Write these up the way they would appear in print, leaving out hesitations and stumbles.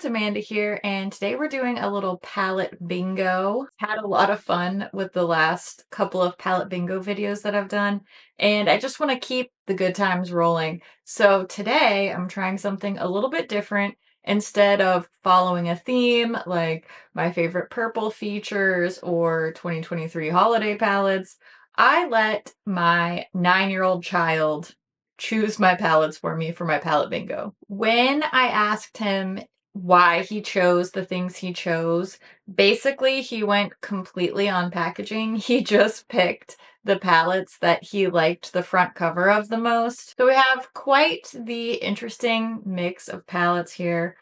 it's Amanda here, and today we're doing a little palette bingo. Had a lot of fun with the last couple of palette bingo videos that I've done, and I just want to keep the good times rolling. So today I'm trying something a little bit different. Instead of following a theme like my favorite purple features or 2023 holiday palettes, I let my 9-year-old child choose my palettes for me for my palette bingo. When I asked him why he chose the things he chose, basically he went completely on packaging. He just picked the palettes that he liked the front cover of the most. So we have quite the interesting mix of palettes here.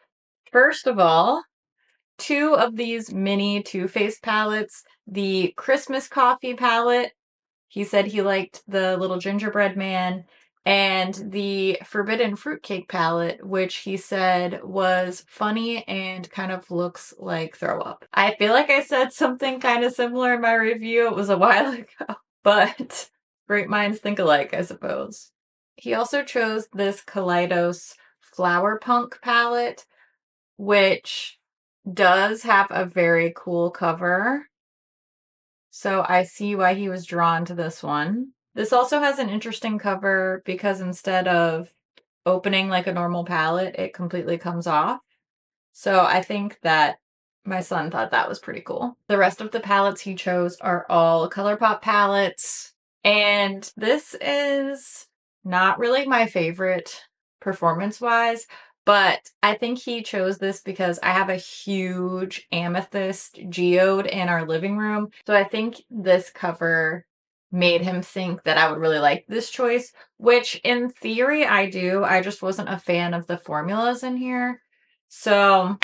First of all, two of these mini Too Faced palettes, the Christmas Coffee palette. He said he liked the little gingerbread man, and the Forbidden Fruitcake palette, which he said was funny and kind of looks like throw up. I feel like I said something kind of similar in my review. It was a while ago, but great minds think alike, I suppose. He also chose this Kaleidos Flower Punk palette, which does have a very cool cover. So I see why he was drawn to this one. This also has an interesting cover because instead of opening like a normal palette, it completely comes off. So I think that my son thought that was pretty cool. The rest of the palettes he chose are all ColourPop palettes. And this is not really my favorite performance-wise, but I think he chose this because I have a huge amethyst geode in our living room. So I think this cover made him think that I would really like this choice, which in theory I do. I just wasn't a fan of the formulas in here. So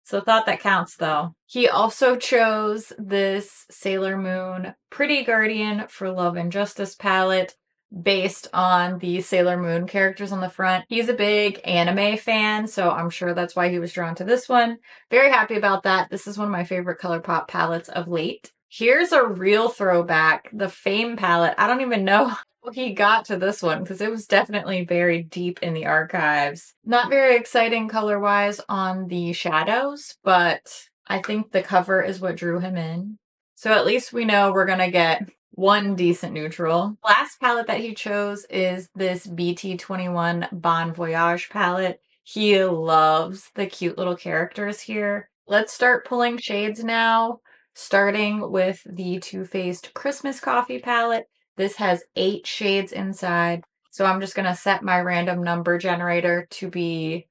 thought that counts though. He also chose this Sailor Moon Pretty Guardian for Love and Justice palette based on the Sailor Moon characters on the front. He's a big anime fan, so I'm sure that's why he was drawn to this one. Very happy about that. This is one of my favorite ColourPop palettes of late. Here's a real throwback, the Fame palette. I don't even know how he got to this one because it was definitely buried deep in the archives. Not very exciting color-wise on the shadows, but I think the cover is what drew him in. So at least we know we're gonna get one decent neutral. Last palette that he chose is this BT21 Bon Voyage palette. He loves the cute little characters here. Let's start pulling shades now, starting with the Too Faced Christmas Coffee palette. This has 8 shades inside, so I'm just gonna set my random number generator to be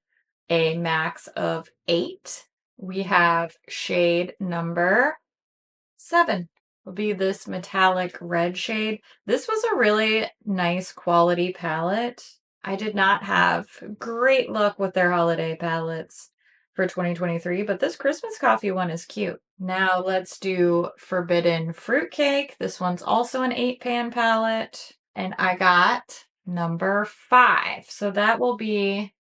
a max of 8. We have shade number 7. Will be this metallic red shade. This was a really nice quality palette. I did not have great luck with their holiday palettes for 2023, but this Christmas Coffee one is cute. Now let's do Forbidden Fruitcake. This one's also an 8-pan palette, and I got number 5. So that will be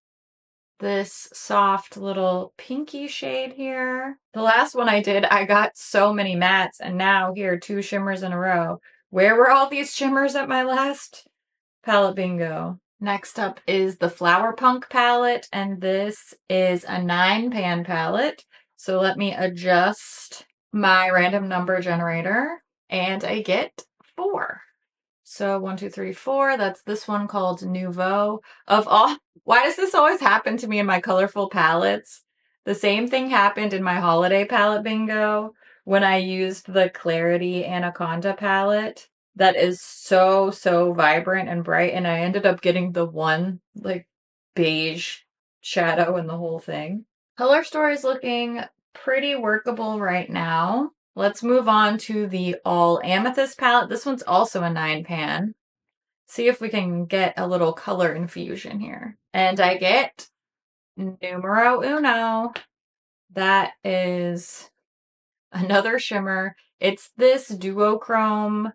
this soft little pinky shade here. The last one I did, I got so many mattes, and now here, 2 shimmers in a row. Where were all these shimmers at my last palette bingo? Next up is the Flower Punk palette, and this is a 9-pan palette. So let me adjust my random number generator, and I get 4. So 1, 2, 3, 4. That's this one called Nouveau. Of all, why does this always happen to me in my colorful palettes? The same thing happened in my holiday palette bingo when I used the Clarity Anaconda palette. That is so vibrant and bright, and I ended up getting the one like beige shadow in the whole thing. Color Story is looking pretty workable right now. Let's move on to the All Amethyst palette. This one's also a 9-pan. See if we can get a little color infusion here. And I get numero uno. That is another shimmer. It's this duochrome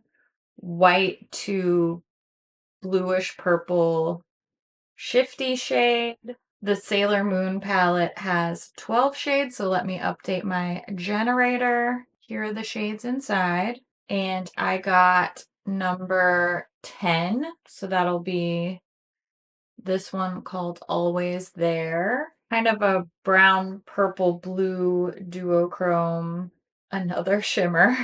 white to bluish purple shifty shade. The Sailor Moon palette has 12 shades, so let me update my generator. Here are the shades inside, and I got number 10, so that'll be this one called Always There. kind of a brown, purple, blue duochrome, another shimmer.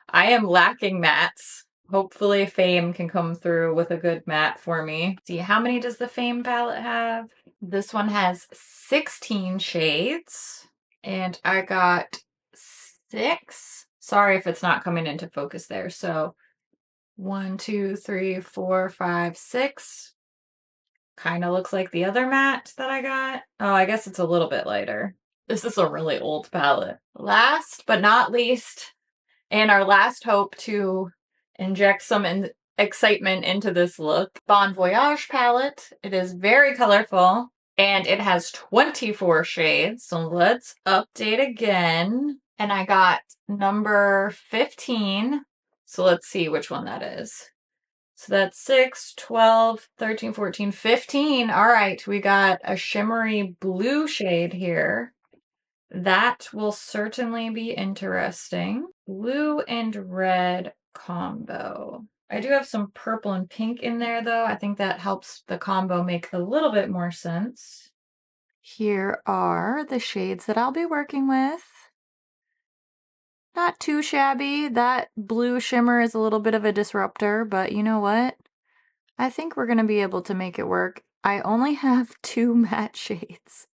I am lacking mattes. Hopefully Fame can come through with a good matte for me. See, how many does the Fame palette have? This one has 16 shades, and I got 6. Sorry if it's not coming into focus there. So 1, 2, 3, 4, 5, 6. Kind of looks like the other matte that I got. Oh, I guess it's a little bit lighter. This is a really old palette. Last but not least, and our last hope to inject some excitement into this look, Bon Voyage palette. It is very colorful and it has 24 shades. So let's update again. And I got number 15. So let's see which one that is. So that's 6, 12, 13, 14, 15. All right, we got a shimmery blue shade here. That will certainly be interesting. Blue and red combo. I do have some purple and pink in there though. I think that helps the combo make a little bit more sense. Here are the shades that I'll be working with. Not too shabby. That blue shimmer is a little bit of a disruptor, but you know what? I think we're going to be able to make it work. I only have 2 matte shades,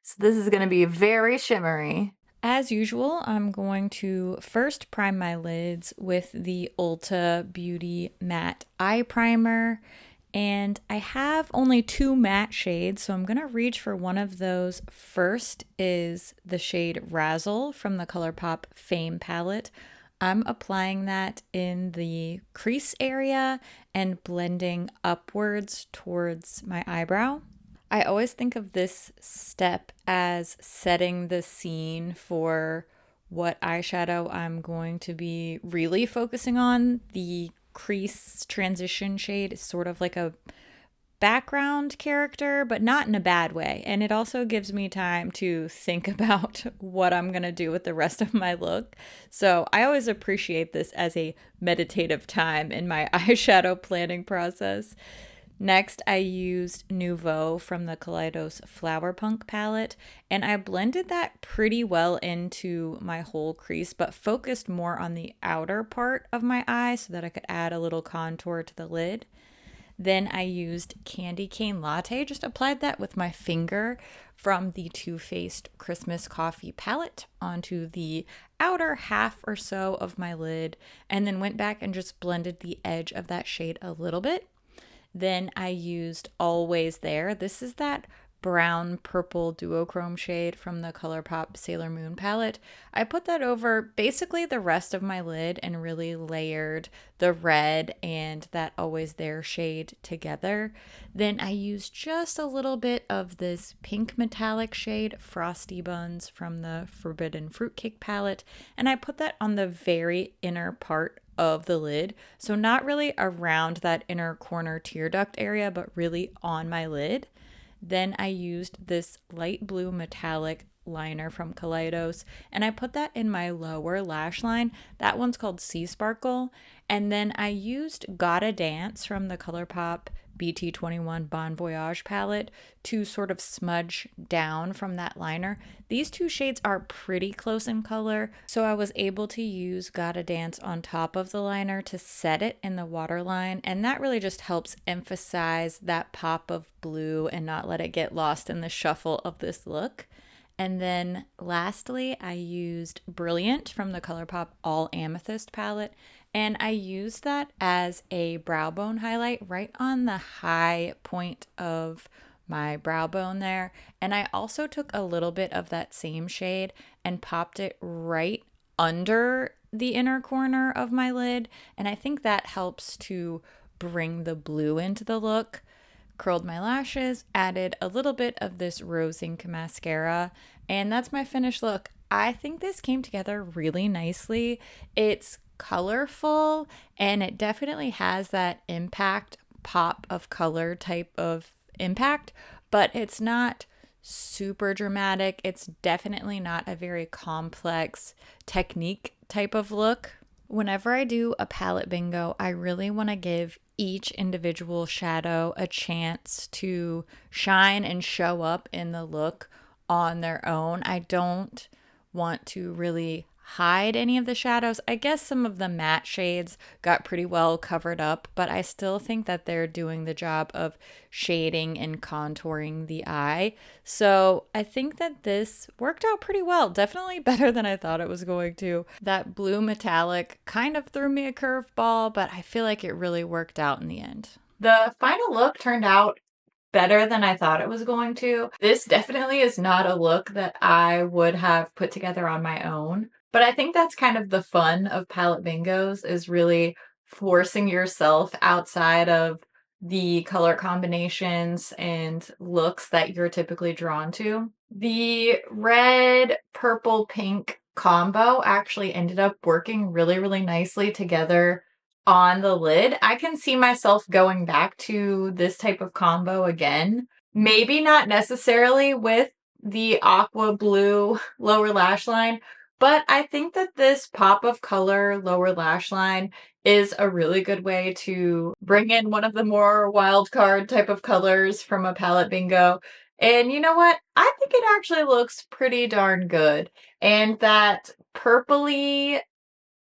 so this is going to be very shimmery. As usual, I'm going to first prime my lids with the Ulta Beauty Matte Eye Primer. And I have only 2 matte shades, so I'm going to reach for one of those. First is the shade Razzle from the ColourPop Fame palette. I'm applying that in the crease area and blending upwards towards my eyebrow. I always think of this step as setting the scene for what eyeshadow I'm going to be really focusing on. The crease transition shade is sort of like a background character, but not in a bad way. And it also gives me time to think about what I'm going to do with the rest of my look. So I always appreciate this as a meditative time in my eyeshadow planning process. Next, I used Nouveau from the Kaleidos Flower Punk palette, and I blended that pretty well into my whole crease, but focused more on the outer part of my eye so that I could add a little contour to the lid. Then I used Candy Cane Latte, just applied that with my finger from the Too Faced Christmas Coffee palette onto the outer half or so of my lid, and then went back and just blended the edge of that shade a little bit. Then I used Always There. This is that brown purple duochrome shade from the ColourPop Sailor Moon palette. I put that over basically the rest of my lid and really layered the red and that Always There shade together. Then I used just a little bit of this pink metallic shade, Frosty Buns from the Forbidden Fruitcake palette, and I put that on the very inner part of the lid. So not really around that inner corner tear duct area, but really on my lid. Then I used this light blue metallic liner from Kaleidos, and I put that in my lower lash line. That one's called Sea Sparkle. And then I used Gotta Dance from the ColourPop BT21 Bon Voyage palette to sort of smudge down from that liner. These 2 shades are pretty close in color, so I was able to use Gotta Dance on top of the liner to set it in the waterline, and that really just helps emphasize that pop of blue and not let it get lost in the shuffle of this look. And then lastly, I used Brilliant from the ColourPop All Amethyst palette, and I used that as a brow bone highlight right on the high point of my brow bone there. And I also took a little bit of that same shade and popped it right under the inner corner of my lid, and I think that helps to bring the blue into the look. Curled my lashes, added a little bit of this Rose Ink mascara, and that's my finished look. I think this came together really nicely. It's colorful and it definitely has that impact pop of color type of impact, but it's not super dramatic. It's definitely not a very complex technique type of look. Whenever I do a palette bingo, I really want to give each individual shadow a chance to shine and show up in the look on their own. I don't want to really hide any of the shadows. I guess some of the matte shades got pretty well covered up, but I still think that they're doing the job of shading and contouring the eye. So I think that this worked out pretty well. Definitely better than I thought it was going to. That blue metallic kind of threw me a curveball, but I feel like it really worked out in the end. The final look turned out better than I thought it was going to. This definitely is not a look that I would have put together on my own. But I think that's kind of the fun of palette bingos, is really forcing yourself outside of the color combinations and looks that you're typically drawn to. The red, purple, pink combo actually ended up working really, really nicely together on the lid. I can see myself going back to this type of combo again. Maybe not necessarily with the aqua blue lower lash line, but I think that this pop of color lower lash line is a really good way to bring in one of the more wild card type of colors from a palette bingo. And you know what? I think it actually looks pretty darn good. And that purpley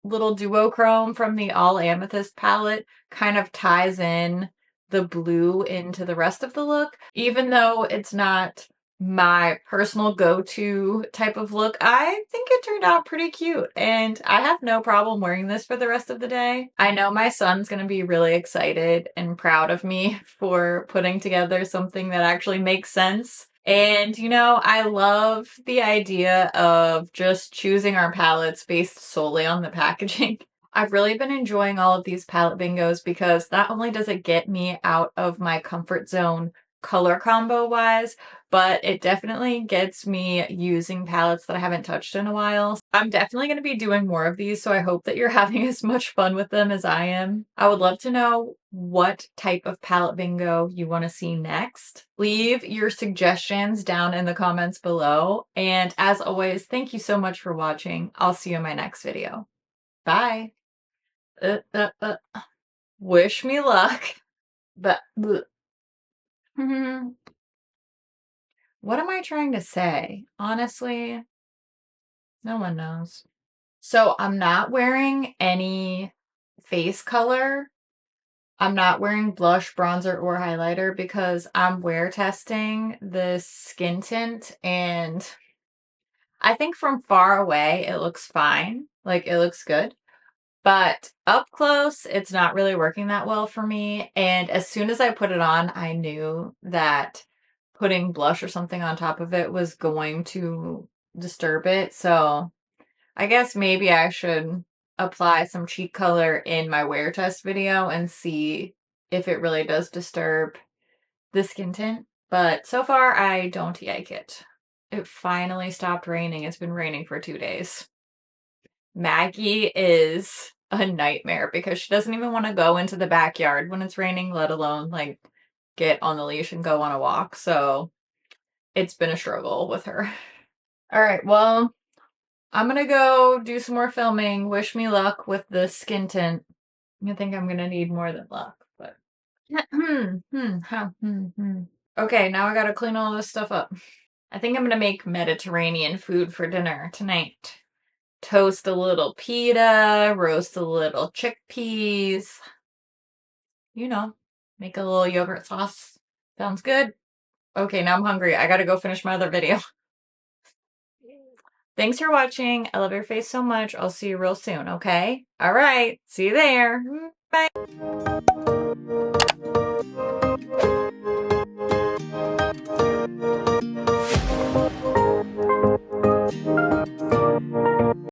little duochrome from the All Amethyst palette kind of ties in the blue into the rest of the look. Even though it's not my personal go-to type of look, I think it turned out pretty cute, and I have no problem wearing this for the rest of the day. I know my son's gonna be really excited and proud of me for putting together something that actually makes sense. And, you know, I love the idea of just choosing our palettes based solely on the packaging. I've really been enjoying all of these palette bingos because not only does it get me out of my comfort zone color combo wise, but it definitely gets me using palettes that I haven't touched in a while. I'm definitely going to be doing more of these, so I hope that you're having as much fun with them as I am. I would love to know what type of palette bingo you want to see next. Leave your suggestions down in the comments below. And as always, thank you so much for watching. I'll see you in my next video. Bye. Wish me luck. But what am I trying to say? Honestly, no one knows. So I'm not wearing any face color. I'm not wearing blush, bronzer, or highlighter because I'm wear testing this skin tint, and I think from far away it looks fine. Like, it looks good. But up close, it's not really working that well for me. And as soon as I put it on, I knew that putting blush or something on top of it was going to disturb it. So I guess maybe I should apply some cheek color in my wear test video and see if it really does disturb the skin tint. But so far, I don't like it. It finally stopped raining. It's been raining for 2 days. Maggie is a nightmare because she doesn't even want to go into the backyard when it's raining, let alone like get on the leash and go on a walk. So it's been a struggle with her. All right, well, I'm gonna go do some more filming. Wish me luck with the skin tint. I think I'm gonna need more than luck, but okay, now I gotta clean all this stuff up. I think I'm gonna make Mediterranean food for dinner tonight. Toast a little pita, roast a little chickpeas. You know, make a little yogurt sauce. Sounds good. Okay, now I'm hungry. I gotta go finish my other video. Thanks for watching. I love your face so much. I'll see you real soon, okay? All right, see you there. Bye.